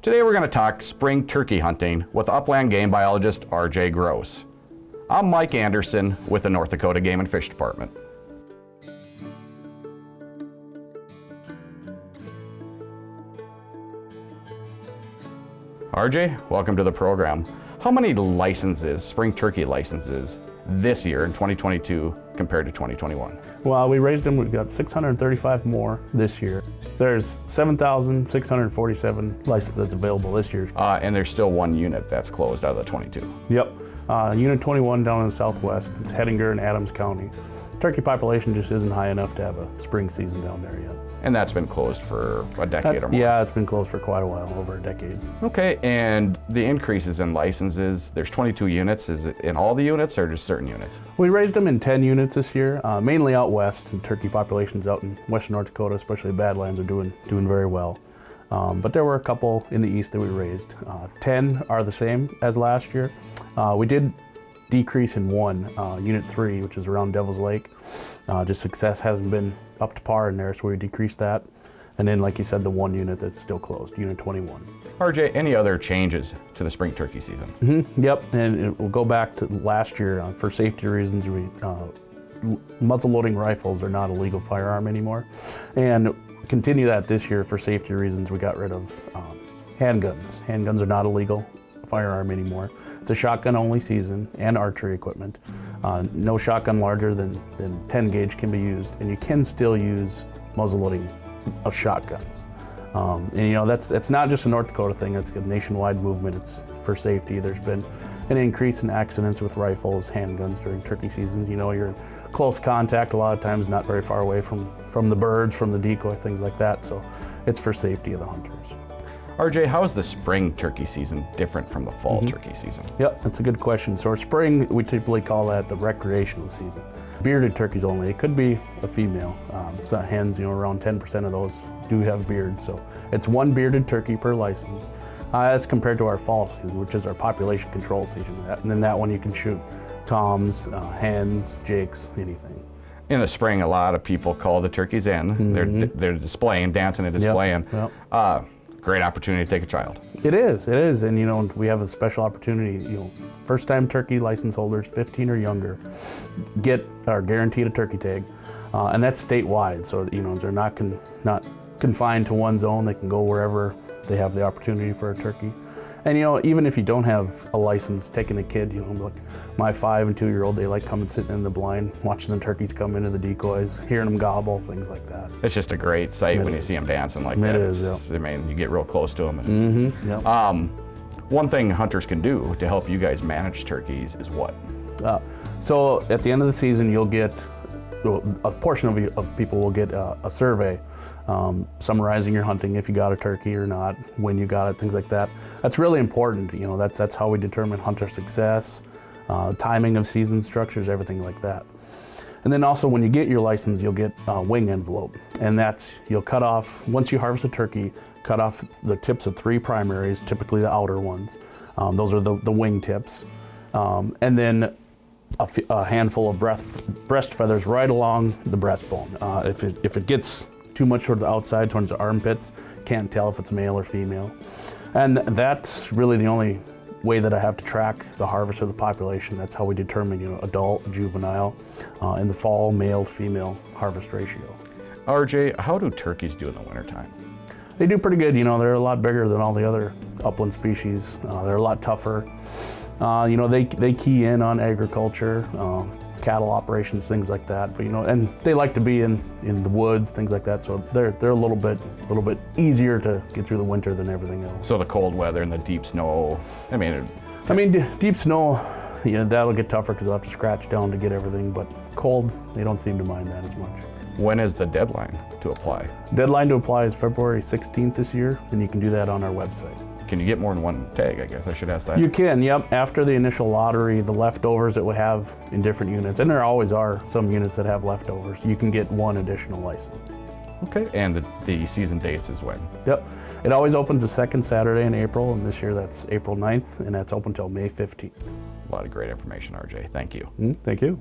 Today we're going to talk spring turkey hunting with upland game biologist RJ Gross. I'm Mike Anderson with the North Dakota Game and Fish Department. RJ, welcome to the program. How many licenses, spring turkey licenses, this year in 2022 compared to 2021? Well, we raised them. We've got 635 more this year. There's 7,647 licenses available this year. And there's still one unit that's closed out of the 22. Yep. Unit 21 down in the southwest. It's Hettinger in Adams County. Turkey population just isn't high enough to have a spring season down there yet. And that's been closed for a decade or more? Yeah, it's been closed for quite a while, over a decade. Okay, and the increases in licenses, there's 22 units. Is it in all the units or just certain units? We raised them in 10 units this year, mainly out west. And turkey populations out in western North Dakota, especially Badlands, are doing very well. But there were a couple in the east that we raised. 10 are the same as last year. We did decrease in one, Unit 3, which is around Devil's Lake. Just success hasn't been up to par in there, so we decreased that. And then, like you said, the one unit that's still closed, Unit 21. RJ, any other changes to the spring turkey season? Mm-hmm. Yep, and it will go back to last year. For safety reasons, muzzle-loading rifles are not a legal firearm anymore. And continue that this year for safety reasons. We got rid of handguns. Handguns are not a legal firearm anymore. It's a shotgun-only season and archery equipment. No shotgun larger than 10 gauge can be used, and you can still use muzzle-loading of shotguns. And you know, that's not just a North Dakota thing, it's a nationwide movement. It's for safety. There's been an increase in accidents with rifles, handguns during turkey season. You know, you're in close contact a lot of times, not very far away from the birds, from the decoy, things like that. So it's for safety of the hunters. RJ, how is the spring turkey season different from the fall turkey season? Yep, that's a good question. So our spring, we typically call that the recreational season. Bearded turkeys only. It could be a female. So hens, you know, around 10% of those do have beards. So it's one bearded turkey per license. That's compared to our fall season, which is our population control season. And then that one you can shoot toms, hens, jakes, anything. In the spring, a lot of people call the turkeys in. They're displaying, dancing and displaying. Yep. Great opportunity to take a child. It is, and you know, we have a special opportunity. You know, first-time turkey license holders, 15 or younger, are guaranteed a turkey tag, and that's statewide. So you know, they're not confined to one zone. They can go wherever they have the opportunity for a turkey. And you know, even if you don't have a license, taking a kid, you know, like my 5 and 2-year-old, they like coming sitting in the blind, watching the turkeys come into the decoys, hearing them gobble, things like that. It's just a great sight when you see them dancing like that. It is, yeah. I mean, you get real close to them. Yep. One thing hunters can do to help you guys manage turkeys is what? So at the end of the season, you'll get, a portion of people will get a survey summarizing your hunting, if you got a turkey or not, when you got it, things like that. That's really important. You know, that's how we determine hunter success, timing of season structures, everything like that. And then also when you get your license, you'll get a wing envelope, and you'll cut off, once you harvest a turkey, cut off the tips of 3 primaries, typically the outer ones. Those are the wing tips. And then a handful of breast feathers right along the breastbone. If it gets too much toward the outside, towards the armpits, can't tell if it's male or female. And that's really the only way that I have to track the harvest of the population. That's how we determine, you know, adult, juvenile, in the fall, male to female harvest ratio. RJ, how do turkeys do in the wintertime? They do pretty good. You know, they're a lot bigger than all the other upland species. They're a lot tougher. You know, they key in on agriculture, cattle operations, things like that. But you know, and they like to be in the woods, things like that. So they're a little bit easier to get through the winter than everything else. So the cold weather and the deep snow. I mean, deep snow, you know, that'll get tougher because they'll have to scratch down to get everything. But cold, they don't seem to mind that as much. When is the deadline to apply? Deadline to apply is February 16th this year, and you can do that on our website. Can you get more than one tag? I guess I should ask that. You can, yep. After the initial lottery, the leftovers that we have in different units, and there always are some units that have leftovers, you can get one additional license. Okay, and the season dates is when? Yep. It always opens the second Saturday in April, and this year that's April 9th, and that's open till May 15th. A lot of great information, RJ. Thank you. Thank you.